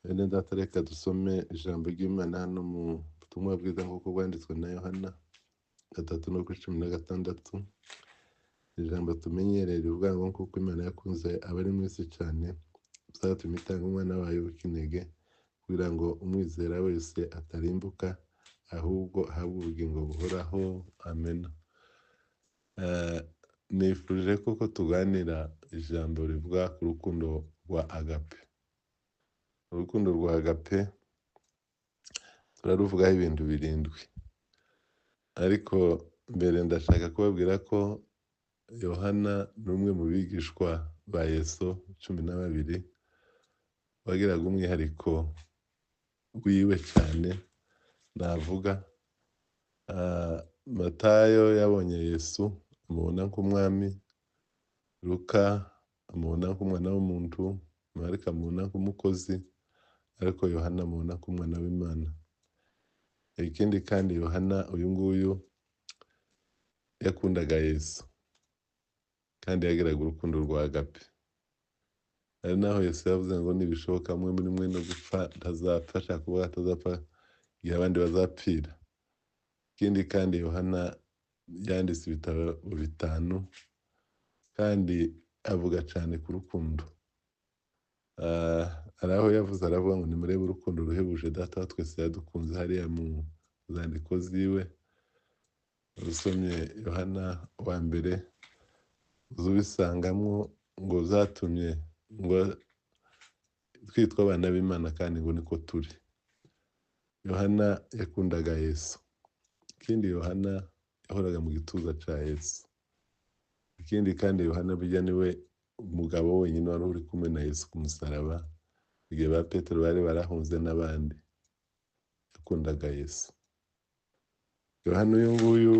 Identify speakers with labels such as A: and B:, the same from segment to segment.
A: Bene data reka dusome ijambo ry'Imana hano mu butumwa bwiza nk'uko bwanditswe na Yohana 3:16. Ijambo tumenyereye rivuga ngo kuko Imana yakunze abari mu isi cyane byatumye itanga umwana wayo w'ikinege kugira ngo umwizera wese atarimbuka ahubwo ahabwe ubugingo buhoraho. Amen. Nifuje koko tuganira ijambo rivuga ku rukundo rwa agape. Urukundo rwa agape turaruvugaho ibintu 7, ariko mbere ndashaka kubabwira ko Yohana ni umwe mu bigishwa ba Yesu 12 wagiraga umwihariko wiwe cyane. Navuga Matayo yabonye Yesu amubona nk'umwami, Luka amubona nk'umwana w'umuntu, Mariko amubona nk'umukozi, ariko Yohana amubona nk'umwana w'Imana. Ikindi kandi Yohana uyu nguyu yakundaga Yesu kandi yagiraga urukundo rwa agape. Ari naho Yesu yavuze ngo nibishoboka mwe muri mwe no gupfa ntazapfa, ashaka kuvuga atazapfa igihe abandi bazapfira. Ikindi kandi Yohana yanditse ibitabo 5 kandi avuga cyane ku rukundo. Hari aho yavuze aravuga ngo nimurebe urukundo ruhebuje data wa twese yadukunze, hariya mu zandiko ziwe. Usomye Yohana wa mbere uzubisangamo ngo zatumye ngo twitwa abana b'Imana kandi ngo niko turi. Yohana yakundaga Yesu. Ikindi Yohana yahoraga mu gituza cya Yesu. Ikindi kandi Yohana bijya niwe umugabo wenyine wari uri kumwe na Yesu ku musaraba igihe ba Petero bari barahunze n'abandi. Yakundaga Yesu. Yohana uyu nguyu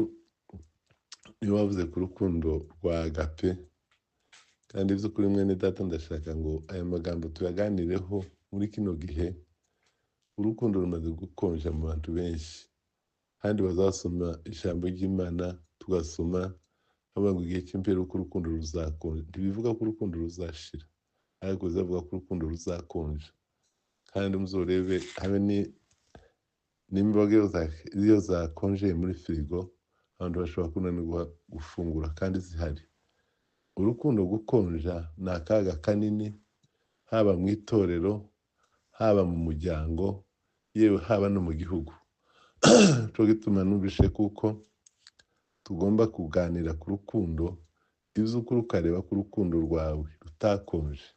A: niwe wavuze ku rukundo rwa agape, kandi by'ukuri mwene data ndashaka ngo aya magambo tuyaganireho muri kino gihe. Urukundo rumaze gukonja mu bantu benshi, kandi bazasoma ijambo ry'Imana tugasoma bavuga ngo igihe cy'imperuka urukundo ruzakonja. Ntibivuga ko urukundo ruzashira, ariko bizavuga ko urukundo ruzakonja. Kandi muzorebe habe n'imboga iyo zakonjeye muri firigo abantu bashobora kunanirwa gufungura kandi zihari. Urukundo gukonja ni akaga kanini, haba mu itorero, haba mu muryango, yewe haba no mu gihugu. Cyo gituma numvishe kuko tugomba kuganira ku rukundo, iby'ukuri ukareba ko urukundo rwawe rutakonje.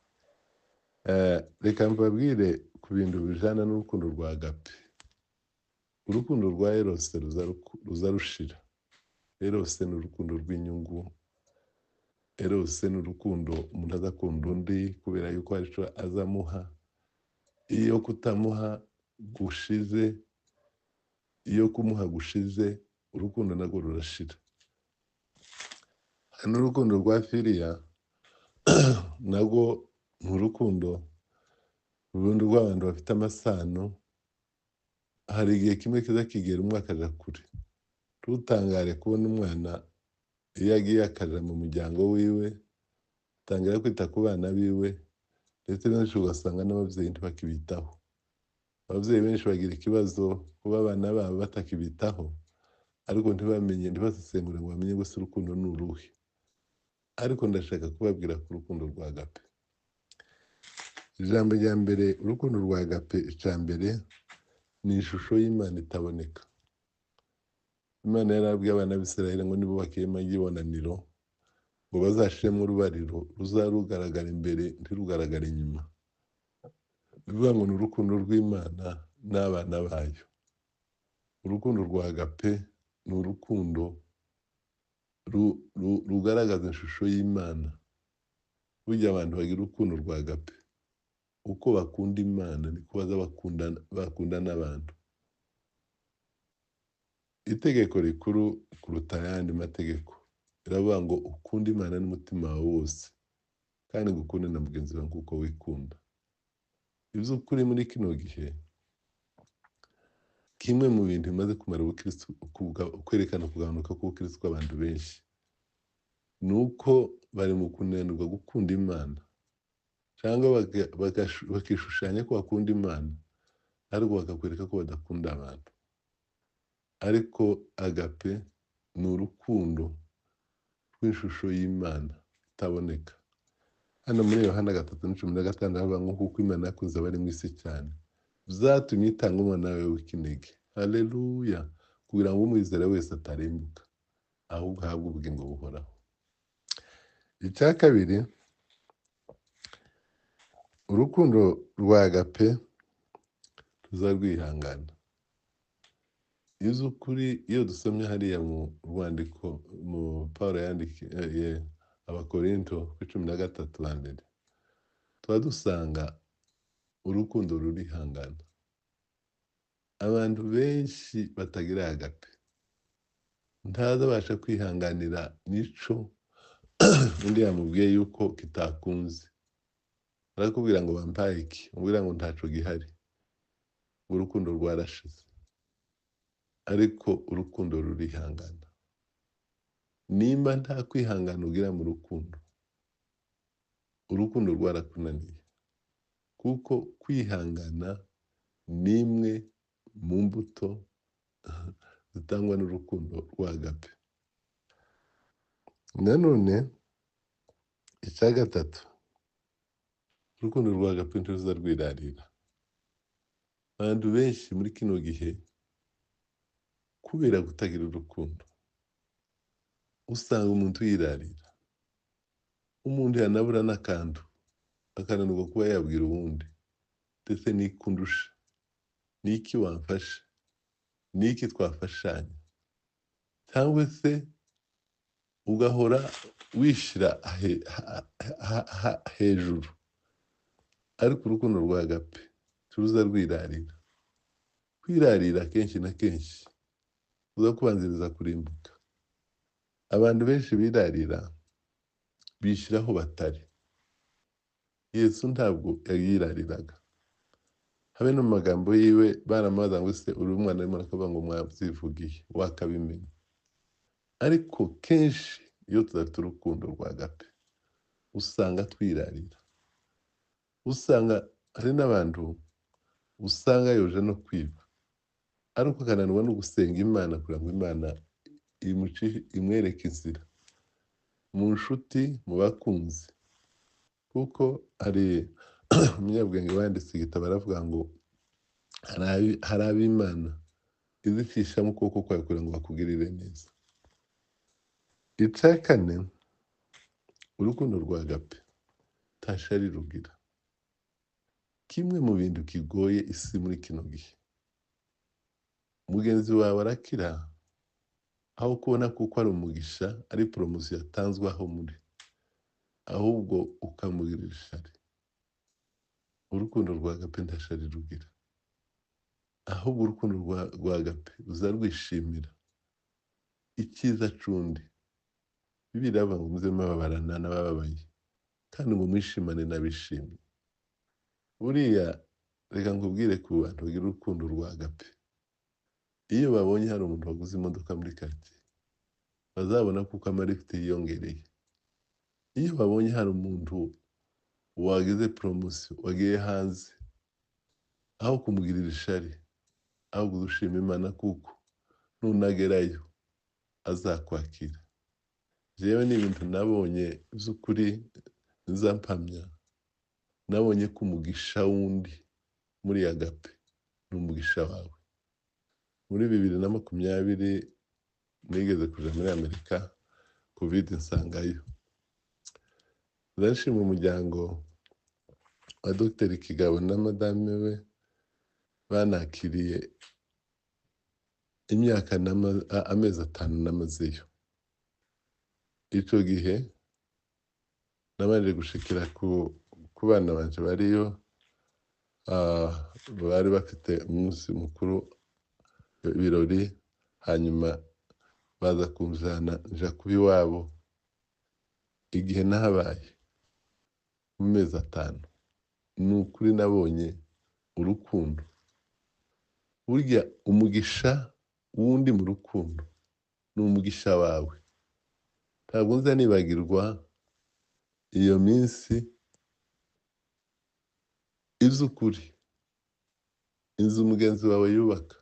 A: Reka mbabwire ku bintu bijana n'urukundo rwa agape. Urukundo rwa Erose ruza rushira. Erose ni urukundo rw'inyungu. Erose ni urukundo umuntu azakunda undi kubera yuko hari icyo azamuha. Iyo kutamuha gushize, iyo kumuha gushize, urukundo narwo rurashira. Hari n'urukundo rwa filiya narwo ni urukundo urundi rw'abantu bafite amasano. Hari igihe kimwe kiza kigera umwe akaja kure. Rutangare kubona umwana iyo agiye akaja mu muryango wiwe, atangira kwita ku bana biwe, ndetse benshi ugasanga n'ababyeyi ntibakibitaho. Ababyeyi benshi bagira ikibazo kuba abana babo batakibitaho, ariko ntibamenye, ntibasesengure ngo bamenye gusa urukundo ni uruhe. Ariko ndashaka kubabwira ku rukundo rwa agape. Ijambo rya mbere, urukundo rwa agape icya mbere ni ishusho y'Imana itaboneka. Imana yarabwiye abana b'Isiraheli ngo nibubake ihema ry'ibonaniro ngo bazashiremo urubariro ruzarugaragara imbere ntirugaragara inyuma. Bivuga ngo ni urukundo rw'Imana n'abana bayo. Urukundo rwa agape ni urukundo rugaragaza ishusho y'Imana. Burya abantu bagira urukundo rwa agape, uko bakunda Imana niko baza bakunda n'abantu. Itegeko rikuru kuruta ayandi mategeko riravuga ngo ukunde Imana n'umutima wawe wose, kandi ngukunde na mugenzi wawe nk'uko wikunda. Iby'ukuri muri kino gihe, kimwe mu bintu bimaze kumara ubukristo, kwerekana kugabanuka k'ubukristo bw'abantu benshi, ni uko bari mu kunanirwa gukunda Imana. cyangwa bakishushanya ko bakunda Imana ariko bakakwereka ko badakunda abantu. Ariko agape ni urukundo rw'ishusho y'Imana itaboneka. Hano muri Yohana 3:16 havuga ngo kuko Imana yakunze abari mu isi cyane byatumye itanga umwana wawe w'ikinege. Haleluya! Kugira ngo umwizera wese atarimbuka ahubwo ahabwe ubugingo buhoraho. Icya kabiri, urukundo rwa agape ruzarwihangana. Iyo dusomye hariya mu rwandiko mu Pawulo yandikiye Abakorinto 13 tuba dusanga urukundo rurihangana. Abantu benshi batagira agape ntazabasha kwihanganira nico undi yamubwiye yuko kitakunze, arakubwira ngo bampaye iki, ubwira ngo ntaco gihari, urukundo rwarashize. Ariko urukundo rurihangana. Nimba nta kwihangana ugira mu rukundo, urukundo rwarakunaniye, kuko kwihangana ni imwe mu mbuto zitangwa n'urukundo rwa agape. Nanone icya gatatu, urukundo rwa agape ntiruzarwirarira. Abantu benshi muri kino gihe kubera kutagira urukundo usanga umuntu yirarira. Umuntu yanabura n'akantu akananirwa kuba yabwira uwundi ndetse n'ikundusha, n'iki wamfasha, n'iki twafashanya, cyangwa se ugahora wishira hejuru. Ariko urukundo rwa agape ntiruzarwirarira. Kwirarira kenshi na kenshi uza kubanziriza kurimbuka. Abantu benshi birarira bishiraho batari. Yesu ntabwo yirariraga. Habe no mu magambo yiwe baramaza ngo se uri umwana w'Imana, akavuga ngo mwabyivugiye wakabimenya. Ariko kenshi iyo tudafite urukundo rwa agape usanga twirarira. Usanga hari n'abantu usanga yoje no kwiba, ariko akananirwa no gusenga Imana kugira ngo Imana imwereke inzira mu nshuti, mu bakunzi. Kuko hari umunyabwenge wanditse igitabo aravuga ngo hari ab'Imana izicisha mu kuboko kwayo kugira ngo bakugirire neza. Icya kane, urukundo rwa agape nta shari rugira. Kimwe mu bintu kigoye isi muri kino gihe, mugenzi wawe arakira aho kubona kuko ari umugisha, ari poromosiyo yatanzwe aho muri, ahubwo ukamugirira ishari. Urukundo rwa agape nta shari rugira, ahubwo urukundo rwa agape ruzarwishimira icyiza c'undi. Bibiliya iravuga ngo muze mubabarana n'abababaye kandi ngo mwishimane n'abishimye. Buriya reka nkubwire ku bantu bagira urukundo rwa agape, iyo babonye hari umuntu waguze imodoka muri quartier bazabona kuko amarifite yiyongereye. Iyo babonye hari umuntu wagize promotion wagiye hanze, aho kumugirira ishari ahubwo ushima Imana kuko nunagerayo azakwakira. Jewe ni ibintu nabonye by'ukuri nzampamya. Nabonye ko umugisha wundi muri agape ni umugisha wawe. Muri 2020 nigeze kuja muri Amerika, Covid nsangayo. Ndashima umuryango wa Dr. Kigabo na madame we banakiriye imyaka amezi 5 namazeyo. Ico gihe nabanje gushikira ku bana banje bariyo, bari bafite umunsi mukuru ibirori, hanyuma baza kunjana nja kuba iwabo. Igihe nahabaye mu mezi 5 ni ukuri nabonye urukundo. Burya umugisha wundi mu rukundo ni umugisha wawe. Ntabwo nza nibagirwa iyo minsi ivy'ukuri inzu mugenzi wawe yubaka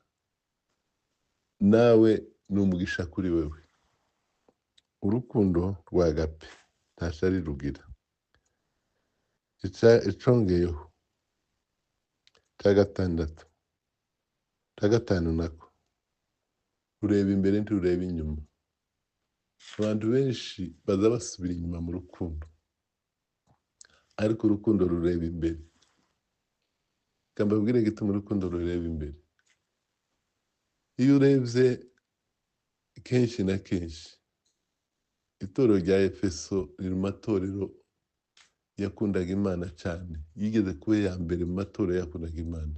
A: nawe ni umugisha kuri wewe. Urukundo rwa agape nta shari rugira. Icongeyeho ca gatandatu ca gatanu nako rureba imbere ntirureba inyuma. Abantu benshi baza basubira inyuma mu rukundo, ariko urukundo rureba imbere. Reka mbabwire gituma urukundo rureba imbere. Iyo urebye kenshi na kenshi itorero rya Efeso riri mu matorero yakundaga Imana cyane, yigeze kuba iya mbere mu matorero yakundaga Imana.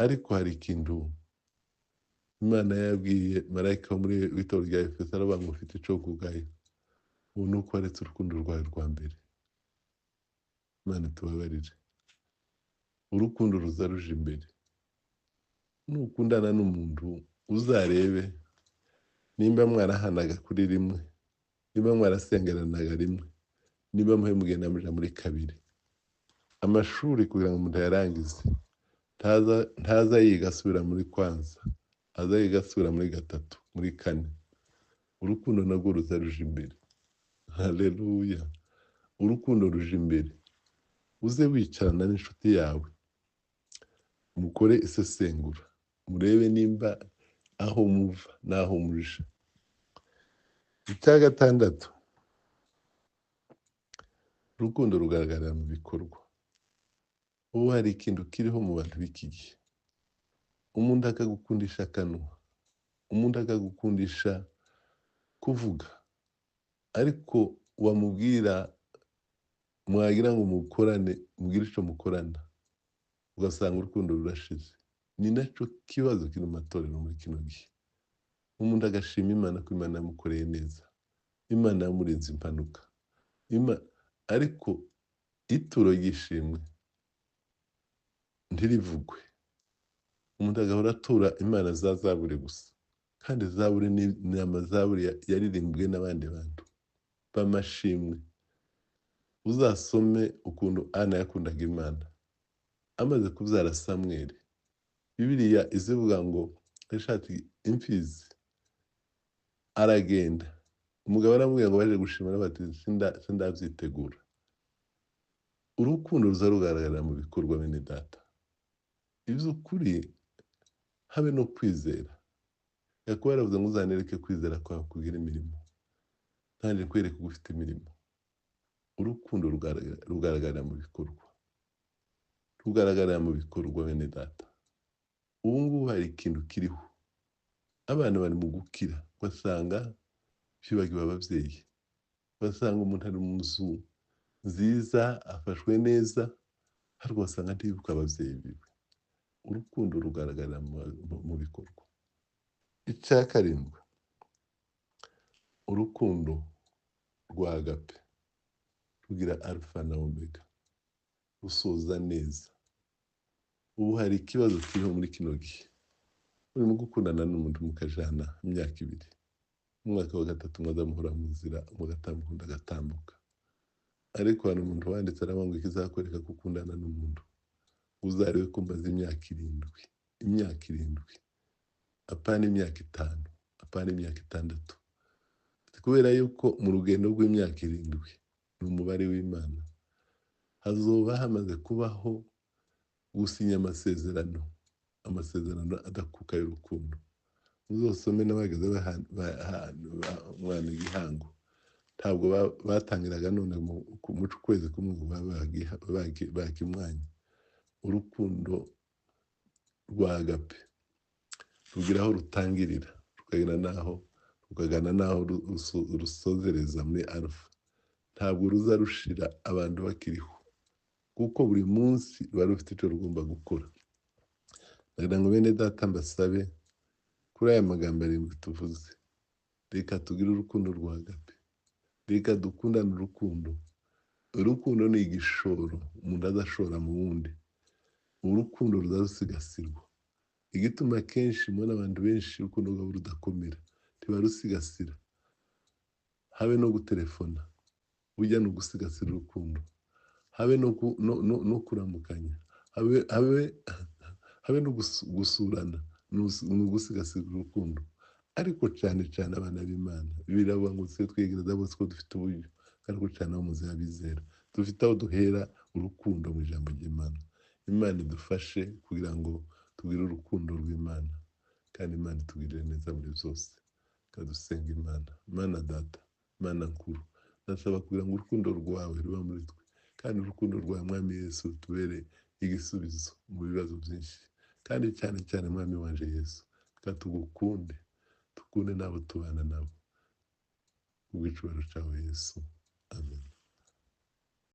A: Ariko hari ikintu Imana yabwiye marayika wo muri itorero rya Efeso, aravuga ngo ufite ico kugayo, ubu ni uko waretse urukundo rwawe rwa mbere. Imana tubabarire, urukundo ruza ruje imbere. Nukundana n'umuntu uzarebe nimba mwarahanaga kuri rimwe, nimba mwarasengeranaga rimwe, nimba muhe mugenda muja muri kabiri. Amashuri kugira ngo umuntu ayarangize ntaza yiga asubira muri kwanza, aza yiga asubira muri gatatu, muri kane. Urukundo narwo ruza ruje imbere. Haleluya, urukundo ruje imbere. Uze wicarana n'inshuti yawe, mukore isesengura, murebe nimba aho muva n'aho muje. Icya gatandatu, urukundo rugaragarira mu bikorwa. Ubu hari ikintu kiriho mu bantu b'iki gihe, umuntu akagukundisha akanwa, umuntu akagukundisha kuvuga, ariko wamubwira mwagira ngo mukorane, mubwire ico mukorana, ugasanga urukundo rurashize. Ni naco kibazo kiri mu matorero muri kino gihe. Umuntu agashima Imana ko Imana yamukoreye neza, Imana yamurinze impanuka, ariko ituro ry'ishimwe ntirivugwe. Umuntu agahora atura Imana za zaburi gusa, kandi zaburi ni amazaburi yaririmbwe n'abandi bantu b'amashimwe. Uzasome ukuntu Ana yakundaga Imana amaze kubyara Samweli. Bibiliya izivuga ngo yashatse imfizi, aragenda, umugabo aramubwira ngo baje gushima, bati sindavyitegura. Urukundo ruza rugaragarira mu bikorwa, bene data. Ivy'ukuri habe no kwizera. Yakobo yaravuze ngo uzanereke kwizera kwawe kugira imirimo, kandi kwereka ko ufite imirimo. Urukundo rugaragarira mu bikorwa, rugaragarira mu bikorwa, bene data. Ubu ngubu hari ikintu kiriho, abana bari mu gukira, ugasanga bibagiwe ababyeyi, ugasanga umuntu ari mu nzu nziza afashwe neza, ariko ugasanga ntibuka ababyeyi biwe. Urukundo rugaragarira mu bikorwa. Icya karindwi, urukundo rwa agape rugira alfa na omega, rusoza neza. Ubu hari ikibazo kiriho muri kino gihe, urimo gukundana n'umuntu mukajana imyaka 2, mu mwaka wa gatatu mwaza muhora mu nzira, mugatambuka agatambuka, ariko hari umuntu wanditse aravuga ngo ikizakwereka ko ukundana n'umuntu, uzarebe ko maze imyaka 7, apana imyaka 5, apana imyaka 6. Kubera yuko mu rugendo rw'imyaka 7 ni umubare w'Imana, hazoba hamaze kubaho gusinya amasezerano adakuka y'urukundo. Uzosome n'abageze mwana igihango, ntabwo batangiraga none mu kwezi kumwe ngo bakimwanya. Urukundo rwa agape rugira aho rutangirira, rukagana naho rusozereza muri alfa. Ntabwo ruza rushira abantu bakiriho, kuko buri munsi ruba rufite icyo rugomba gukora. Ndagira ngo bene data mbasabe kuri aya magambo 7 tuvuze, reka tugire urukundo rwa agape, reka dukundane urukundo. Urukundo ni igishoro umuntu azashora mu wundi. Urukundo ruzarusigasirwa. Igituma kenshi mubona abantu benshi urukundo rwabo rudakomera, ntibarusigasira. Habe no gutelefona, burya no gusigasira urukundo. Habe no kuramukanya, habe no gusurana ni ugusigasira urukundo, ariko cyane cyane abana b'Imana biravuga ngo twe twegereza bose ko dufite uburyo, ariko cyane abo muzi abizera dufite aho duhera urukundo mu ijambo ry'Imana. Imana idufashe kugira ngo tugire urukundo rw'Imana, kandi Imana itugirire neza muri byose. Kadusenga Imana. Mana data, Mana nkuru, ndasaba kugira ngo urukundo rwawe ruba muri twe, kandi urukundo rwawe mwami Yesu rutubere igisubizo mu bibazo byinshi, kandi cyane cyane mwami wanje Yesu, tugukunde, tukunde n'abo tubana nabo, ubw'icubahiro cyawe Yesu, amen.